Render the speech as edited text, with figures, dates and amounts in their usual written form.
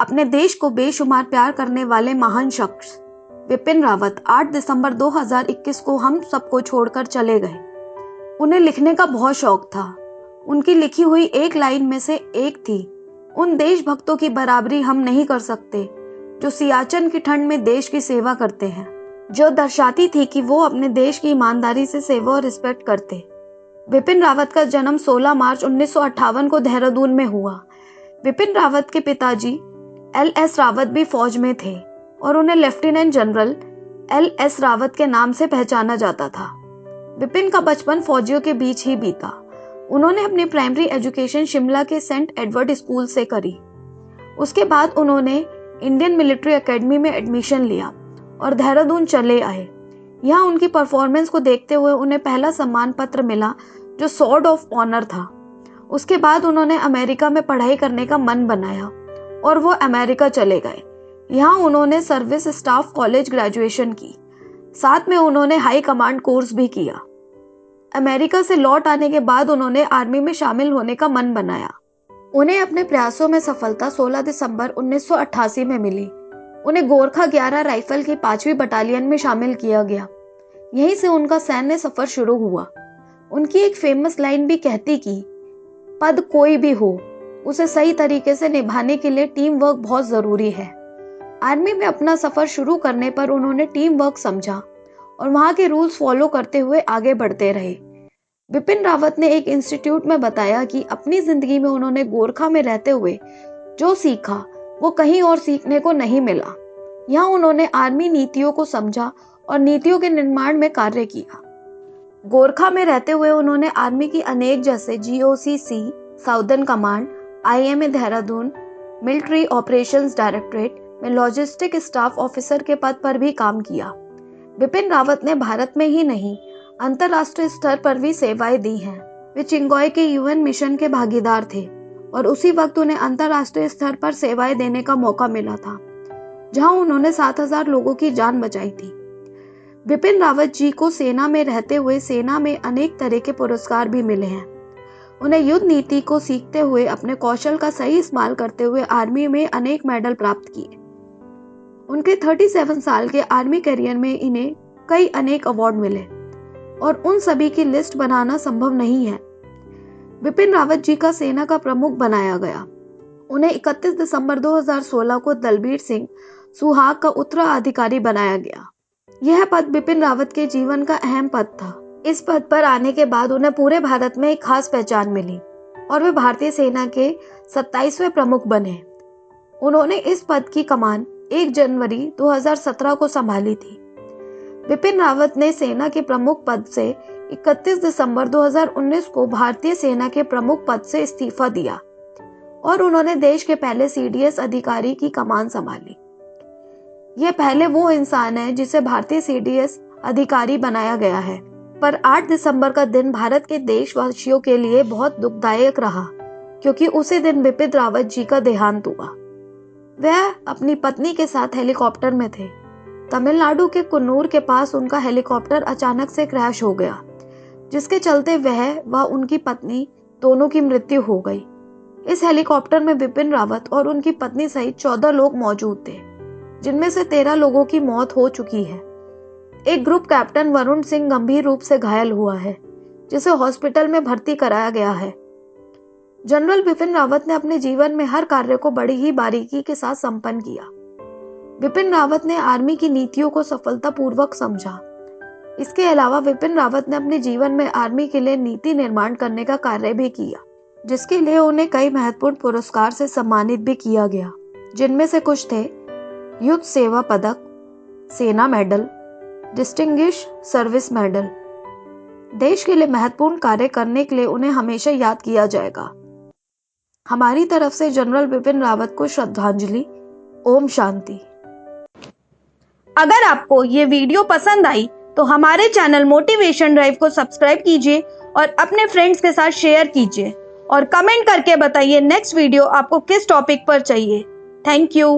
अपने देश को बेशुमार प्यार करने वाले महान शख्स विपिन रावत 8 दिसंबर 2021 को हम सबको छोड़कर चले गए। उन्हें लिखने का बहुत शौक था। उनकी लिखी हुई एक लाइन में से एक थी, उन देशभक्तों की बराबरी हम नहीं कर सकते जो सियाचिन की ठंड में देश की सेवा करते हैं, जो दर्शाती थी कि वो अपने देश की ईमानदारी से सेवा और रिस्पेक्ट करते। विपिन रावत का जन्म 16 मार्च 1958 को देहरादून में हुआ। विपिन रावत के पिताजी LS रावत भी फौज में थे और उन्हें लेफ्टिनेंट जनरल LS रावत के नाम से पहचाना जाता था। विपिन का बचपन फौजियों के बीच ही बीता। उन्होंने अपनी प्राइमरी एजुकेशन शिमला के सेंट एडवर्ड स्कूल से करी। उसके बाद उन्होंने इंडियन मिलिट्री एकेडमी में एडमिशन लिया और देहरादून चले आए। यहाँ उनकी परफॉर्मेंस को देखते हुए उन्हें पहला सम्मान पत्र मिला जो सॉर्ड ऑफ ऑनर था। उसके बाद उन्होंने अमेरिका में पढ़ाई करने का मन बनाया और वो अमेरिका चले गए। यहाँ उन्होंने सर्विस स्टाफ कॉलेज ग्रेजुएशन की, साथ में उन्होंने हाई कमांड कोर्स भी किया। अमेरिका से लौट आने के बाद उन्होंने आर्मी में शामिल होने का मन बनाया। उन्हें अपने प्रयासों में सफलता 16 दिसंबर 1988 में मिली। उन्हें गोरखा 11 राइफल की 5वीं बटालियन में शामिल किया गया। यहीं से उनका सैन्य सफर शुरू हुआ। उनकी एक फेमस लाइन भी कहती कि पद कोई भी हो, उसे सही तरीके से निभाने के लिए टीम वर्क बहुत जरूरी है। आर्मी में अपना सफर शुरू करने पर उन्होंने टीम वर्क समझा और वहां के रूल्स फॉलो करते हुए आगे बढ़ते रहे। विपिन रावत ने एक इंस्टीट्यूट में बताया कि अपनी जिंदगी में उन्होंने गोरखा में रहते हुए जो सीखा वो कहीं और सीखने को नहीं मिला। यहाँ उन्होंने आर्मी नीतियों को समझा और नीतियों के निर्माण में कार्य किया। गोरखा में रहते हुए उन्होंने आर्मी की अनेक जैसे GOCC, southern command, IMA Dehradun, military operations directorate में लॉजिस्टिक स्टाफ ऑफिसर के पद पर भी काम किया। विपिन रावत ने भारत में ही नहीं, अंतर्राष्ट्रीय स्तर पर भी सेवाएं दी हैं। वे चिंगॉय के UN मिशन के भागीदार थे और उसी वक्त उन्हें अंतर्राष्ट्रीय स्तर पर सेवाएं देने का मौका मिला था, जहां उन्होंने 7000 लोगों की जान बचाई थी। विपिन रावत जी को सेना में रहते हुए सेना में अनेक तरह के पुरस्कार भी मिले हैं। उन्हें युद्ध नीति को सीखते हुए अपने कौशल का सही इस्तेमाल करते हुए आर्मी में अनेक मेडल प्राप्त किए। उनके 37 साल के आर्मी करियर में इन्हें कई अनेक अवार्ड मिले और उन सभी की लिस्ट बनाना संभव नहीं है। विपिन रावत जी का सेना का प्रमुख बनाया गया। उन्हें 31 दिसंबर 2016 को दलबीर सिंह सुहाग का उत्तराधिकारी बनाया गया। यह पद विपिन रावत के जीवन का अहम पद था। इस पद पर आने के बाद उन्हें पूरे भारत में एक खास पहचान मिली और वे भारतीय सेना के 27वें प्रमुख बने। उन्होंने इस पद की कमान 1 जनवरी 2017 को संभाली थी। विपिन रावत ने सेना के प्रमुख पद से 31 दिसंबर 2019 को भारतीय सेना के प्रमुख पद से इस्तीफा दिया और उन्होंने देश के पहले CDS अधिकारी की कमान संभाली। यह पहले वो इंसान है जिसे भारतीय CDS अधिकारी बनाया गया है। पर 8 दिसंबर का दिन भारत के देशवासियों के लिए बहुत दुखदायक रहा, क्योंकि उसी दिन विपिन रावत जी का देहांत हुआ। वह अपनी पत्नी के साथ हेलीकॉप्टर में थे। तमिलनाडु के कुन्नूर के पास उनका हेलीकॉप्टर अचानक से क्रैश हो गया, जिसके चलते वह व उनकी पत्नी दोनों की मृत्यु हो गई। इस हेलीकॉप्टर में विपिन रावत और उनकी पत्नी सहित 14 लोग मौजूद थे, जिनमें से 13 लोगों की मौत हो चुकी है। एक ग्रुप कैप्टन वरुण सिंह गंभीर रूप से घायल हुआ है, जिसे हॉस्पिटल में भर्ती कराया गया है। जनरल विपिन रावत ने अपने जीवन में हर कार्य को बड़ी ही बारीकी के साथ संपन्न किया। विपिन रावत ने आर्मी की नीतियों को सफलतापूर्वक समझा। इसके अलावा विपिन रावत ने अपने जीवन में आर्मी के लिए नीति निर्माण करने का कार्य भी किया, जिसके लिए उन्हें कई महत्वपूर्ण पुरस्कार से सम्मानित भी किया गया, जिनमें से कुछ थे युद्ध सेवा पदक, सेना मेडल, डिस्टिंग्विश सर्विस मेडल। देश के लिए महत्वपूर्ण कार्य करने के लिए उन्हें हमेशा याद किया जाएगा। हमारी तरफ से जनरल विपिन रावत को श्रद्धांजलि। ओम शांति। अगर आपको ये वीडियो पसंद आई तो हमारे चैनल मोटिवेशन ड्राइव को सब्सक्राइब कीजिए और अपने फ्रेंड्स के साथ शेयर कीजिए और कमेंट करके बताइए नेक्स्ट वीडियो आपको किस टॉपिक पर चाहिए। Thank you.